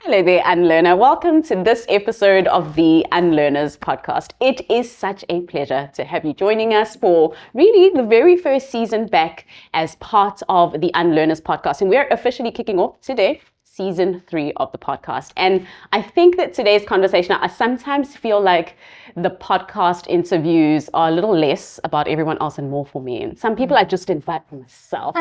Hello there, Unlearner. Welcome to this episode of the Unlearners podcast. It is such a pleasure to have you joining us for really the very first season back as part of the Unlearners podcast. And we're officially kicking off today, season 3 of the podcast. And I think that today's conversation, I sometimes feel like the podcast interviews are a little less about everyone else and more for me. And some people I just invite for myself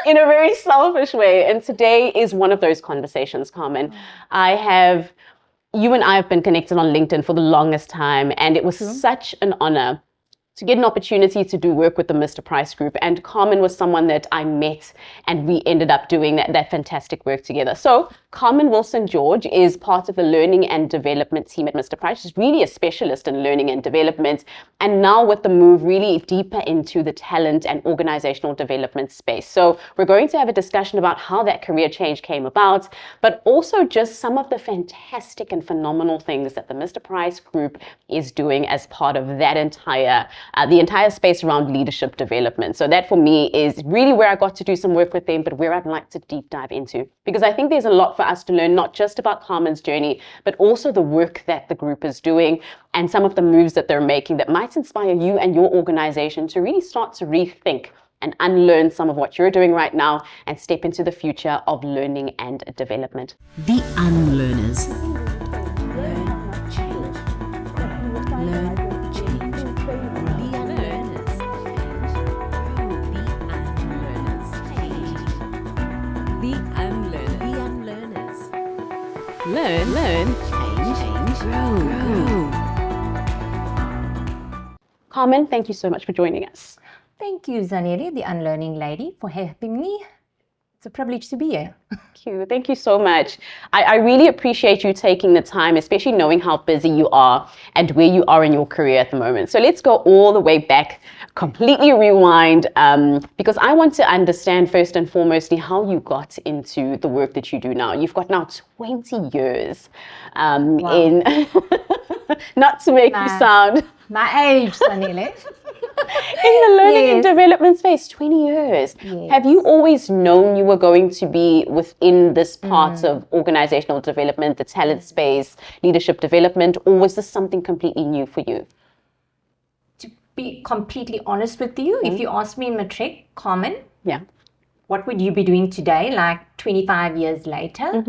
in a very selfish way. And today is one of those conversations, Carmen. You and I have been connected on LinkedIn for the longest time, and it was such an honor to get an opportunity to do work with the Mr. Price Group. And Carmen was someone that I met, and we ended up doing that fantastic work together. So Carmen Wilson-George is part of the learning and development team at Mr. Price. She's really a specialist in learning and development. And now with the move really deeper into the talent and organizational development space. So we're going to have a discussion about how that career change came about, but also just some of the fantastic and phenomenal things that the Mr. Price Group is doing as part of that the entire space around leadership development. So that for me is really where I got to do some work with them, but where I'd like to deep dive into. Because I think there's a lot for us to learn, not just about Carmen's journey, but also the work that the group is doing and some of the moves that they're making that might inspire you and your organization to really start to rethink and unlearn some of what you're doing right now and step into the future of learning and development. The Unlearners. Learn, change, grow. Learn, change, grow. The Unlearners. The Unlearners. The Unlearners. Learn, change, grow. Carmen, thank you so much for joining us. Thank you, Zaneri, the unlearning lady, for having me. It's a privilege to be here. Thank you so much. I really appreciate you taking the time, especially knowing how busy you are and where you are in your career at the moment. So let's go all the way back, completely rewind, because I want to understand first and foremostly how you got into the work that you do now. You've got now 20 years in, not to make you sound... My age, Zaneri. In the learning and development space, 20 years. Yes. Have you always known you were going to be within this part of organizational development, the talent space, leadership development, or was this something completely new for you? To be completely honest with you, if you ask me in matric, Carmen, what would you be doing today, like 25 years later?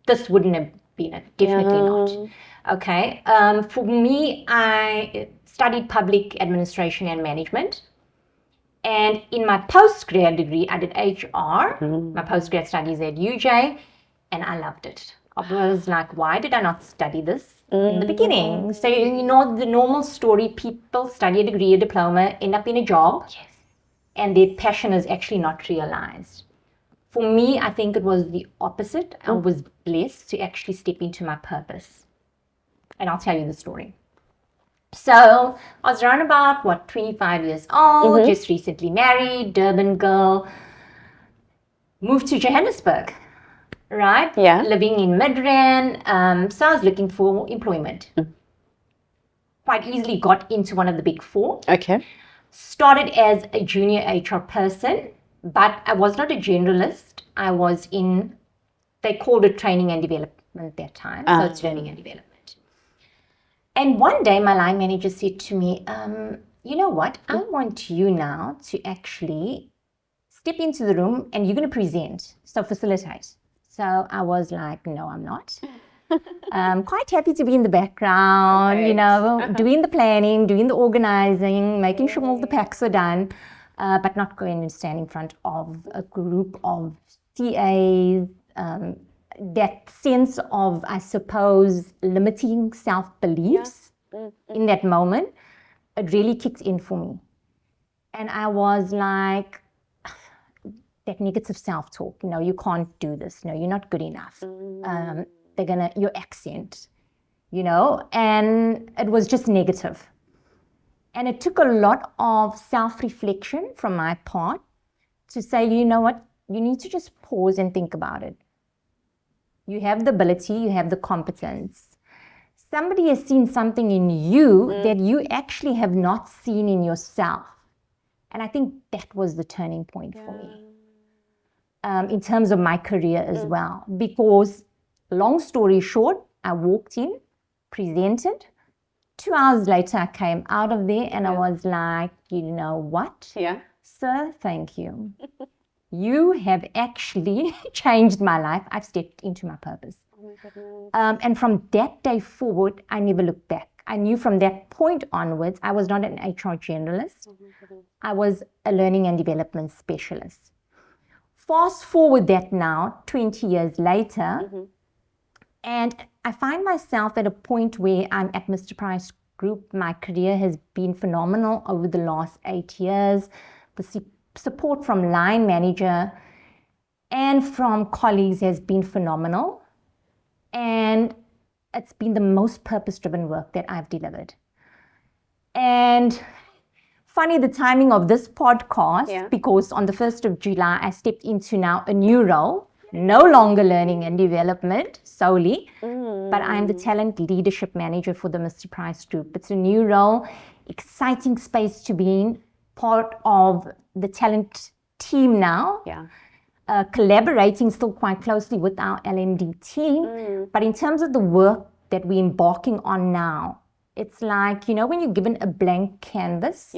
This wouldn't have been it. Definitely not. Okay. For me, I studied public administration and management. And in my postgrad degree, I did HR, my postgrad studies at UJ, and I loved it. I was like, why did I not study this in the beginning? So, you know, the normal story, people study a degree, a diploma, end up in a job, and their passion is actually not realized. For me, I think it was the opposite. I was blessed to actually step into my purpose. And I'll tell you the story. So I was around about, 25 years old, just recently married, Durban girl, moved to Johannesburg, right? Yeah. Living in Midrand. So I was looking for employment. Quite easily got into one of the big 4. Okay. Started as a junior HR person, but I was not a generalist. I was in, they called it training and development at that time. So it's learning and development. And one day my line manager said to me, you know what, I want you now to actually step into the room and you're going to present, so facilitate. So I was like, no, I'm not. Quite happy to be in the background, you know, doing the planning, doing the organizing, making sure all the packs are done, but not going and stand in front of a group of TAs, that sense of, I suppose, limiting self-beliefs in that moment, it really kicked in for me. And I was like, that negative self-talk, no, you can't do this. No, you're not good enough. Your accent, you know, and it was just negative. And it took a lot of self-reflection from my part to say, you know what, you need to just pause and think about it. You have the ability, you have the competence. Somebody has seen something in you that you actually have not seen in yourself. And I think that was the turning point for me in terms of my career as well. Because long story short, I walked in, presented. 2 hours later, I came out of there and I was like, you know what? Yeah. Sir, thank you. You have actually changed my life. I've stepped into my purpose. Oh my goodness. And from that day forward, I never looked back. I knew from that point onwards, I was not an HR generalist. Oh my goodness. I was a learning and development specialist. Fast forward that now, 20 years later, and I find myself at a point where I'm at Mr. Price Group. My career has been phenomenal over the last 8 years. The support from line manager and from colleagues has been phenomenal. And it's been the most purpose-driven work that I've delivered. And funny, the timing of this podcast, because on the 1st of July, I stepped into now a new role, no longer learning and development solely, but I'm the talent leadership manager for the Mr. Price Group. It's a new role, exciting space to be in, part of the talent team now. Yeah. Collaborating still quite closely with our LMD team. But in terms of the work that we're embarking on now, it's like, you know, when you're given a blank canvas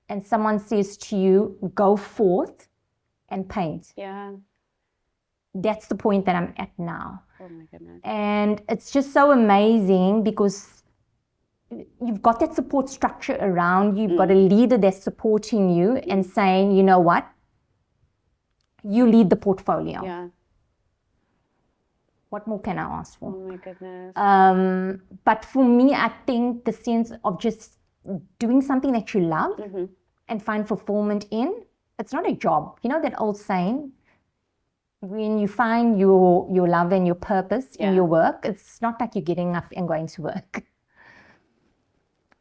and someone says to you, go forth and paint. Yeah. That's the point that I'm at now. Oh my goodness. And it's just so amazing because you've got that support structure around you. You've got a leader that's supporting you and saying, you know what? You lead the portfolio. Yeah. What more can I ask for? Oh my goodness. But for me, I think the sense of just doing something that you love and find fulfillment in, it's not a job. You know that old saying, when you find your love and your purpose in your work, it's not like you're getting up and going to work.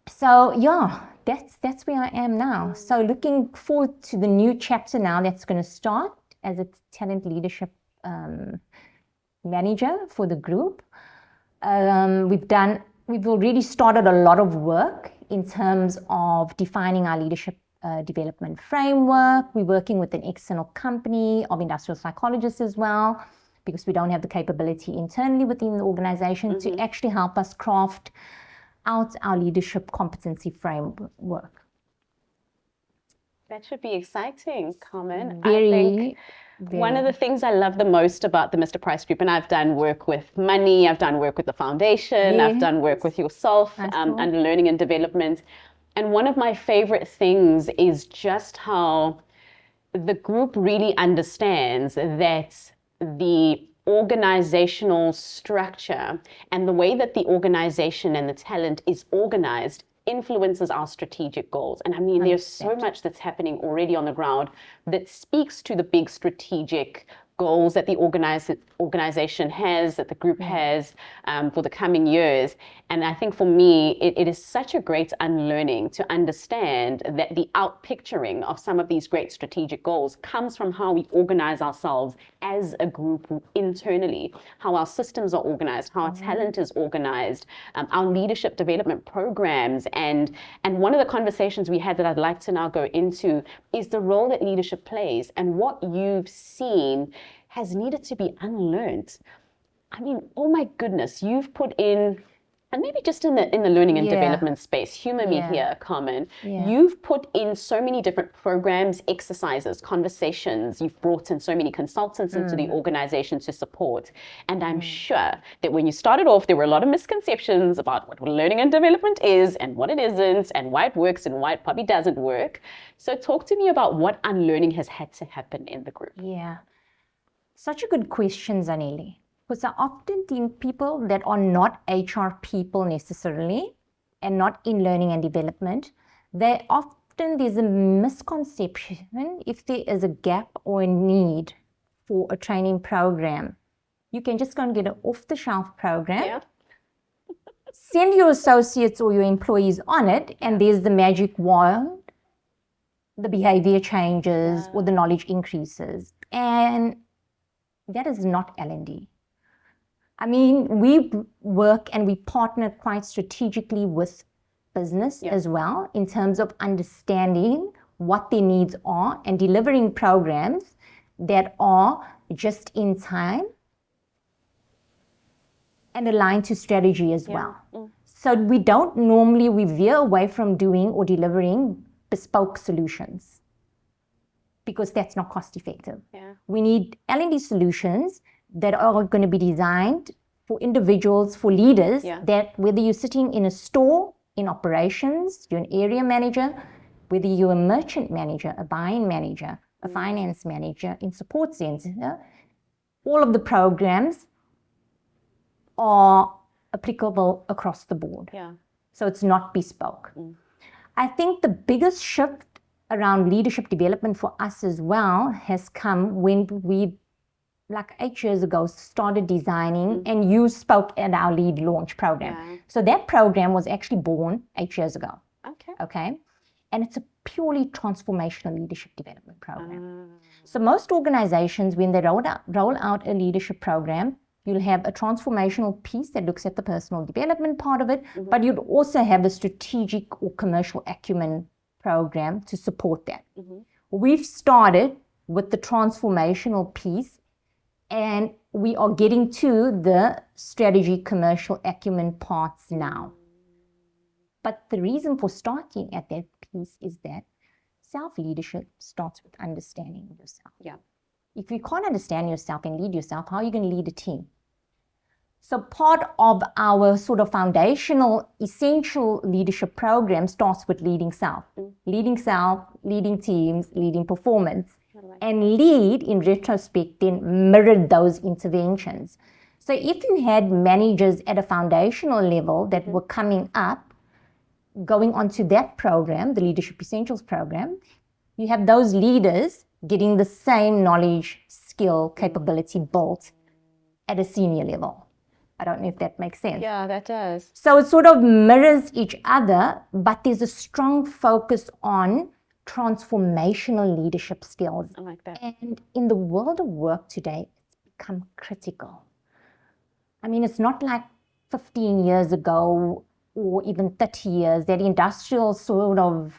So yeah, that's where I am now. So looking forward to the new chapter now that's going to start as a talent leadership manager for the group. We've already started a lot of work in terms of defining our leadership development framework. We're working with an external company of industrial psychologists as well, because we don't have the capability internally within the organization to actually help us craft out our leadership competency framework. That should be exciting, Carmen. Very. One of the things I love the most about the Mr. Price Group, and I've done work with Money, I've done work with the foundation, I've done work with yourself under learning and development. And one of my favorite things is just how the group really understands that the organizational structure and the way that the organization and the talent is organized influences our strategic goals. And I mean, there's so much that's happening already on the ground that speaks to the big strategic goals that the organization has, that the group has for the coming years. And I think for me, it is such a great unlearning to understand that the outpicturing of some of these great strategic goals comes from how we organize ourselves as a group internally, how our systems are organized, how our talent is organized, our leadership development programs. And one of the conversations we had that I'd like to now go into is the role that leadership plays and what you've seen has needed to be unlearned. I mean, oh my goodness, you've put in, and maybe just in the learning and development space, humor me here, Carmen, you've put in so many different programs, exercises, conversations, you've brought in so many consultants into the organization to support. And I'm sure that when you started off, there were a lot of misconceptions about what learning and development is and what it isn't and why it works and why it probably doesn't work. So talk to me about what unlearning has had to happen in the group. Yeah. Such a good question, Zanelli. Because I often think people that are not HR people necessarily and not in learning and development, there's a misconception if there is a gap or a need for a training program. You can just go and get an off-the-shelf program, send your associates or your employees on it, and there's the magic wand, the behavior changes or the knowledge increases. And that is not L&D. I mean, we work and we partner quite strategically with business as well in terms of understanding what their needs are and delivering programs that are just in time and aligned to strategy as Yeah. well. So we veer away from doing or delivering bespoke solutions because that's not cost effective. Yeah. We need L&D solutions that are going to be designed for individuals, for leaders, that whether you're sitting in a store, in operations, you're an area manager, whether you're a merchant manager, a buying manager, a finance manager, in support center, all of the programs are applicable across the board. Yeah. So it's not bespoke. I think the biggest shift around leadership development for us as well has come when we, like 8 years ago, started designing, and you spoke at our lead launch program. Yeah. So that program was actually born 8 years ago. Okay. And it's a purely transformational leadership development program. So most organizations, when they roll out a leadership program, you'll have a transformational piece that looks at the personal development part of it, but you'd also have a strategic or commercial acumen program to support that. We've started with the transformational piece, and we are getting to the strategy commercial acumen parts now. But the reason for starting at that piece is that self-leadership starts with understanding yourself. Yeah. If you can't understand yourself and lead yourself, how are you going to lead a team? So part of our sort of foundational, essential leadership program starts with leading self. Leading self, leading teams, leading performance. And lead, in retrospect, then mirrored those interventions. So if you had managers at a foundational level that were coming up, going onto that program, the Leadership Essentials program, you have those leaders getting the same knowledge, skill, capability built at a senior level. I don't know if that makes sense. Yeah, that does. So it sort of mirrors each other, but there's a strong focus on transformational leadership skills. I like that. And in the world of work today, it's become critical. I mean, it's not like 15 years ago or even 30 years, that industrial sort of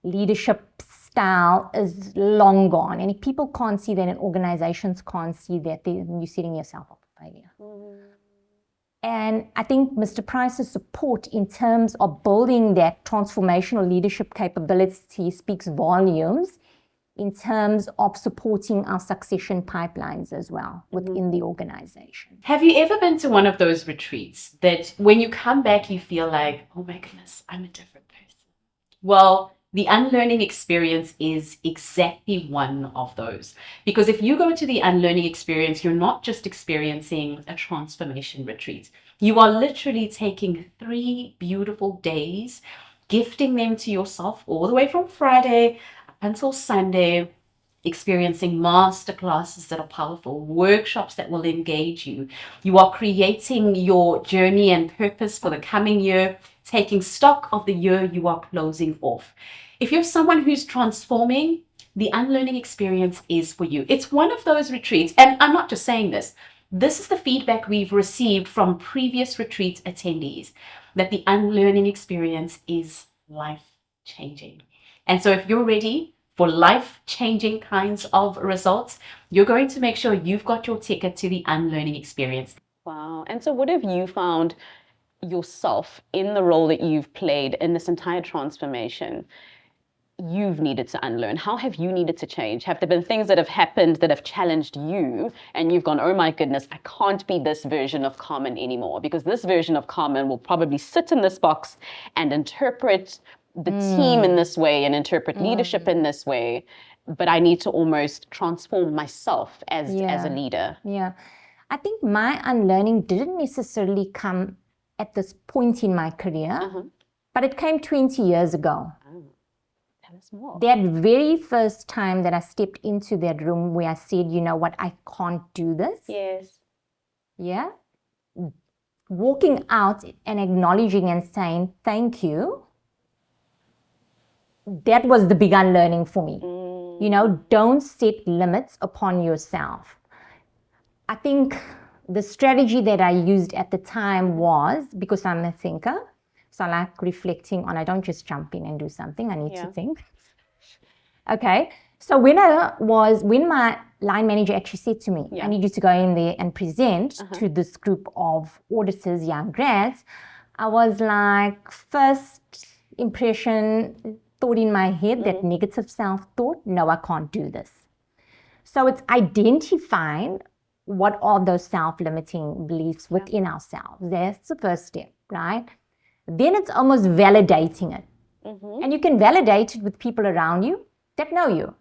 leadership style is long gone. And if people can't see that and organizations can't see that, then you're setting yourself up for failure. And I think Mr. Price's support in terms of building that transformational leadership capability speaks volumes in terms of supporting our succession pipelines as well within the organization. Have you ever been to one of those retreats that when you come back, you feel like, oh my goodness, I'm a different person? Well, the unlearning experience is exactly one of those. Because if you go to the unlearning experience, you're not just experiencing a transformation retreat. You are literally taking 3 beautiful days, gifting them to yourself all the way from Friday up until Sunday, experiencing master classes that are powerful, workshops that will engage you. You are creating your journey and purpose for the coming year, taking stock of the year you are closing off. If you're someone who's transforming, the unlearning experience is for you. It's one of those retreats, and I'm not just saying this. This is the feedback we've received from previous retreat attendees, that the unlearning experience is life-changing. And so if you're ready for life-changing kinds of results, you're going to make sure you've got your ticket to the unlearning experience. Wow. And so what have you found yourself in the role that you've played in this entire transformation you've needed to unlearn? How have you needed to change? Have there been things that have happened that have challenged you and you've gone, oh my goodness, I can't be this version of Carmen anymore, because this version of Carmen will probably sit in this box and interpret the team in this way and interpret leadership in this way, but I need to almost transform myself as a leader. Yeah. I think my unlearning didn't necessarily come at this point in my career, but it came 20 years ago. Tell us more. That very first time that I stepped into that room where I said, you know what, I can't do this. Yes. Yeah. Walking out and acknowledging and saying, thank you. That was the big unlearning for me. You know, don't set limits upon yourself. I think the strategy that I used at the time was, because I'm a thinker, so I like reflecting on, I don't just jump in and do something, I need to think. Okay, so when my line manager actually said to me, Yeah. I need you to go in there and present to this group of auditors, young grads. I was like, first impression, thought in my head, that negative self-thought, no, I can't do this. So it's identifying what are those self-limiting beliefs within ourselves. That's the first step, right? Then it's almost validating it. And you can validate it with people around you that know you.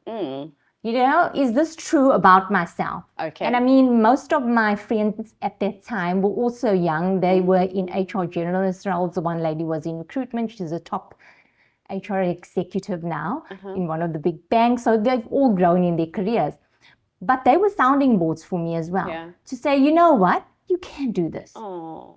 You know, is this true about myself? Okay. And I mean, most of my friends at that time were also young. They were in HR generalist roles. The one lady was in recruitment. She's a top HR executive now in one of the big banks. So they've all grown in their careers. But they were sounding boards for me as well. Yeah. To say, you know what? You can do this. Oh.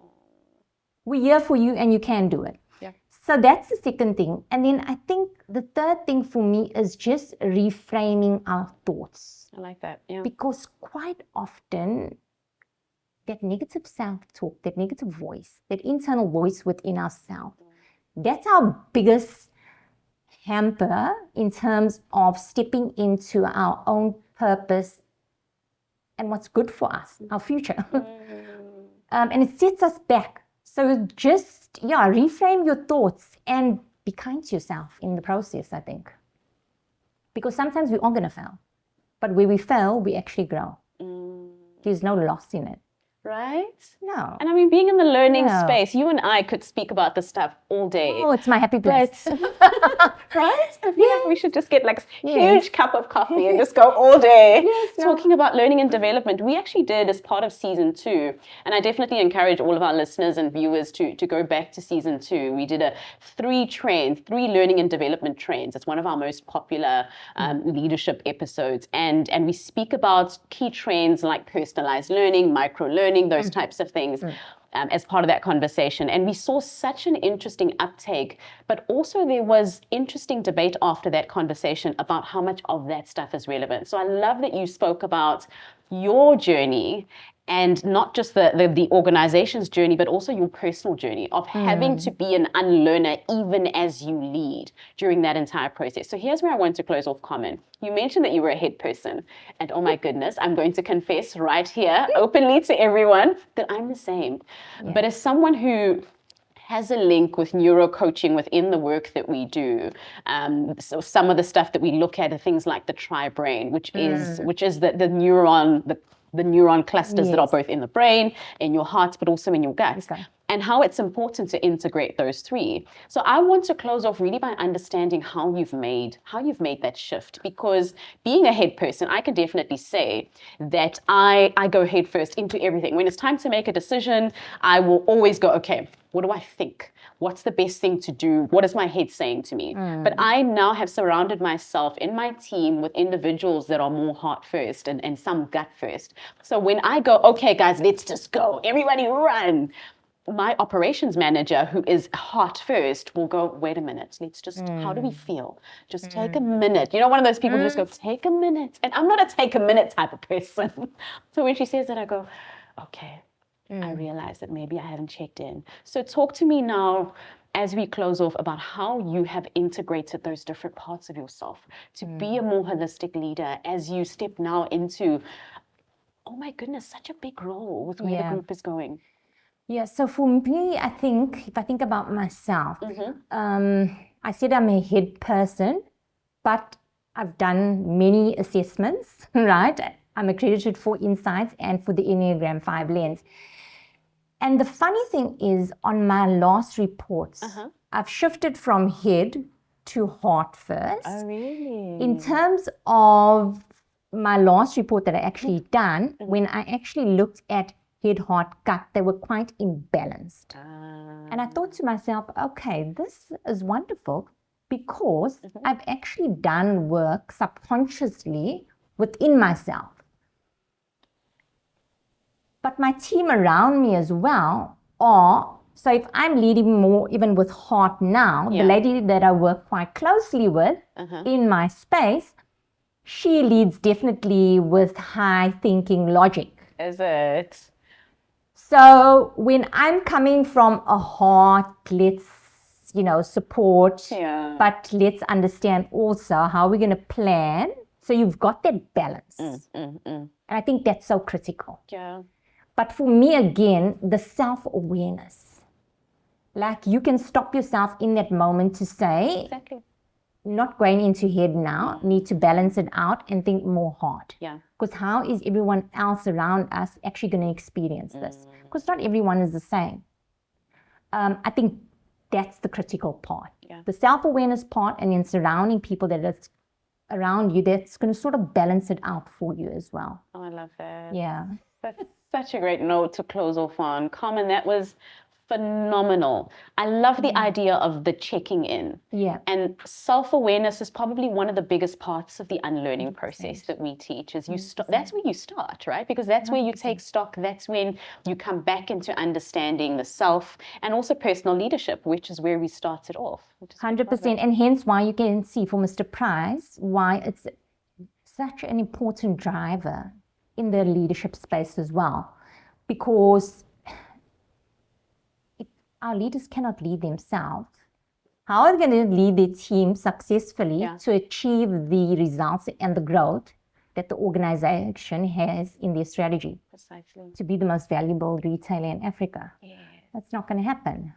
We're here for you and you can do it. Yeah. So that's the second thing. And then I think the third thing for me is just reframing our thoughts. I like that. Yeah. Because quite often that negative self-talk, that negative voice, that internal voice within ourselves, that's our biggest hamper in terms of stepping into our own purpose and what's good for us, our future. And it sets us back. So just, reframe your thoughts and be kind to yourself in the process, I think. Because sometimes we are going to fail. But where we fail, we actually grow. There's no loss in it. Right? No. And I mean, being in the learning No. space, you and I could speak about this stuff all day. Oh, it's my happy place. Right? I feel like we should just get like a Yes. huge cup of coffee and just go all day no. talking about learning and development. We actually did as part of season 2, and I definitely encourage all of our listeners and viewers to go back to season 2. We did a 3 learning and development trends. It's one of our most popular leadership episodes, and we speak about key trends like personalized learning, micro learning, those types of things. As part of that conversation. And we saw such an interesting uptake, but also there was interesting debate after that conversation about how much of that stuff is relevant. So I love that you spoke about your journey, and not just the organization's journey, but also your personal journey of having to be an unlearner even as you lead during that entire process. So here's where I want to close off, Carmen. You mentioned that you were a head person, and oh my goodness, I'm going to confess right here openly to everyone that I'm the same. But as someone who has a link with neuro coaching within the work that we do. So some of the stuff that we look at are things like the tri-brain, which is the neuron clusters that are both in the brain, in your heart, but also in your gut. Okay. And how it's important to integrate those 3. So I want to close off really by understanding how you've made that shift. Because being a head person, I can definitely say that I go head first into everything. When it's time to make a decision, I will always go, okay, what do I think? What's the best thing to do? What is my head saying to me? But I now have surrounded myself in my team with individuals that are more heart first and some gut first. So when I go, okay, guys, let's just go, everybody run. My operations manager, who is heart first, will go, wait a minute, let's just, how do we feel? Just take a minute. You know, one of those people who just go, take a minute. And I'm not a take a minute type of person. So when she says that, I go, okay, I realize that maybe I haven't checked in. So talk to me now, as we close off, about how you have integrated those different parts of yourself to be a more holistic leader as you step now into, oh my goodness, such a big role with where the group is going. Yeah, so for me, I think, if I think about myself, I said I'm a head person, but I've done many assessments, right? I'm accredited for Insights and for the Enneagram 5 lens. And the funny thing is, on my last reports, I've shifted from head to heart first. Oh, really? In terms of my last report that I actually done, when I actually looked at head, heart, gut, they were quite imbalanced. And I thought to myself, okay, this is wonderful because I've actually done work subconsciously within myself. But my team around me as well are, so if I'm leading more even with heart now, the lady that I work quite closely with in my space, she leads definitely with high thinking logic. Is it? So when I'm coming from a heart, let's, support, but let's understand also how we're going to plan. So you've got that balance. And I think that's so critical. Yeah. But for me, again, the self-awareness. Like you can stop yourself in that moment to say, Exactly. not going into head now, need to balance it out and think more hard. Yeah. Because how is everyone else around us actually going to experience this? Because not everyone is the same. I think that's the critical part. Yeah. The self-awareness part, and then surrounding people that are around you, that's going to sort of balance it out for you as well. Oh, I love that. Yeah. That's such a great note to close off on. Carmen, that was phenomenal. I love the idea of the checking in. Yeah. And self-awareness is probably one of the biggest parts of the unlearning process that we teach. Is that's where you start, right? Because that's where you take stock. That's when you come back into understanding the self and also personal leadership, which is where we started off. 100%. And hence why you can see for Mr. Price why it's such an important driver in the leadership space as well. Because our leaders cannot lead themselves. How are they going to lead their team successfully to achieve the results and the growth that the organization has in their strategy? Precisely. To be the most valuable retailer in Africa. Yeah. That's not going to happen.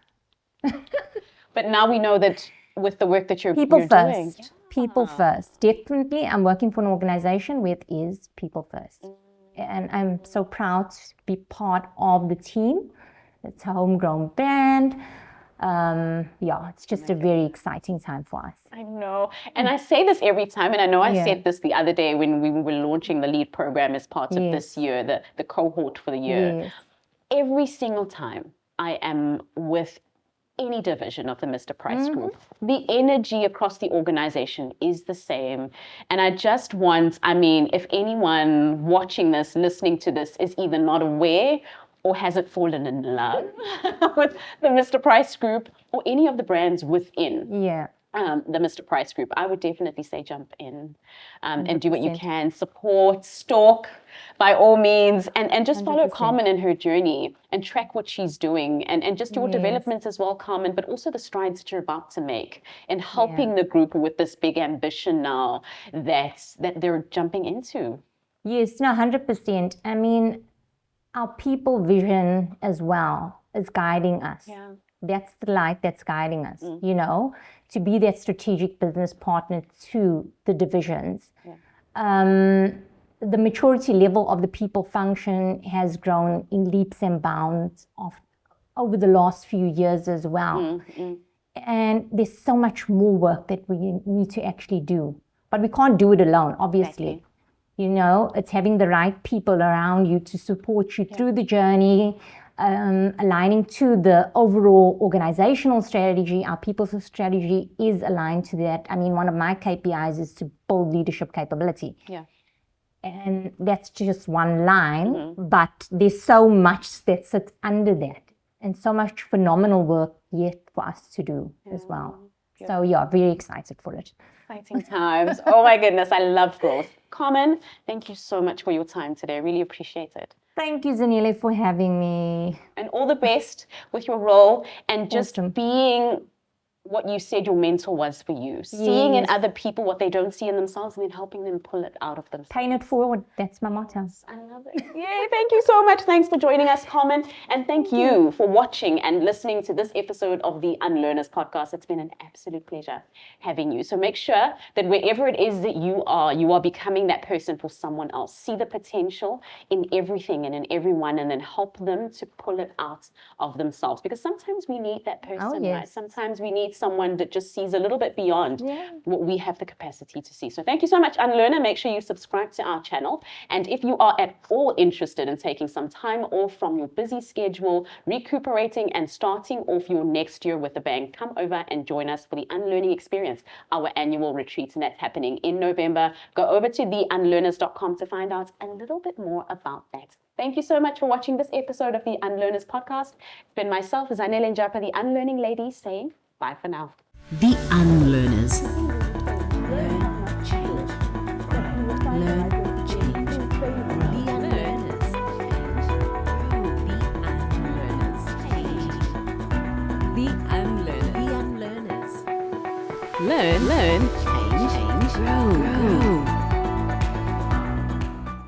But now we know that with the work that you're People doing. first. People first. Definitely, I'm working for an organization where it is people first. And I'm so proud to be part of the team. It's a homegrown brand. It's just a very exciting time for us. I know. And I say this every time, and I know I said this the other day when we were launching the LEAD program as part of this year, the cohort for the year. Yes. Every single time I am with any division of the Mr. Price Group, the energy across the organization is the same. And I just want, if anyone watching this, listening to this is either not aware or hasn't fallen in love with the Mr. Price Group or any of the brands within the Mr. Price Group, I would definitely say jump in and do what you can, support, stalk by all means, and just follow 100%. Carmen in her journey and track what she's doing and just your developments as well, Carmen, but also the strides that you're about to make in helping the group with this big ambition now that they're jumping into. Yes, no, 100%. Our people vision as well is guiding us. Yeah. That's the light that's guiding us, to be that strategic business partner to the divisions. Yeah. The maturity level of the people function has grown in leaps and bounds over the last few years as well. And there's so much more work that we need to actually do. But we can't do it alone, obviously. Exactly. It's having the right people around you to support you through the journey, aligning to the overall organizational strategy. Our people's strategy is aligned to that. One of my KPIs is to build leadership capability. Yeah. And that's just one line, but there's so much that sits under that and so much phenomenal work yet for us to do as well. So very excited for it. Exciting times. Oh my goodness, I love growth. Carmen, thank you so much for your time today. I really appreciate it. Thank you, Zanele, for having me. And all the best with your role and just being what you said your mentor was for you. Seeing in other people what they don't see in themselves and then helping them pull it out of themselves. Paying it forward. That's my motto. I love it. Yay, thank you so much. Thanks for joining us, Carmen. And thank you for watching and listening to this episode of the Unlearners podcast. It's been an absolute pleasure having you. So make sure that wherever it is that you are becoming that person for someone else. See the potential in everything and in everyone and then help them to pull it out of themselves. Because sometimes we need that person, right? Sometimes we need someone that just sees a little bit beyond what we have the capacity to see. So thank you so much, Unlearner. Make sure you subscribe to our channel. And if you are at all interested in taking some time off from your busy schedule, recuperating and starting off your next year with a bang, come over and join us for the Unlearning Experience, our annual retreat. And that's happening in November. Go over to theunlearners.com to find out a little bit more about that. Thank you so much for watching this episode of the Unlearners podcast. It's been myself, Zanele Njapa, the Unlearning Lady, saying bye for now. The Unlearners. Learn, change, grow. Learn, change, grow. The Unlearners. The Unlearners. The Unlearners. Learn,